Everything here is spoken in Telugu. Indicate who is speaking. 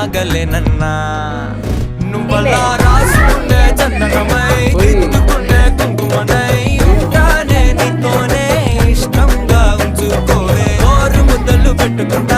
Speaker 1: ఆగలేనన్నా నువ్వలా రాసుకునే చందనమై దిద్దుకునే కుంకుమనై ఉంటానే నీతోనే ఇష్టంగా ఉంచుకోవే ఓరు ముద్దలు పెట్టుకుంటా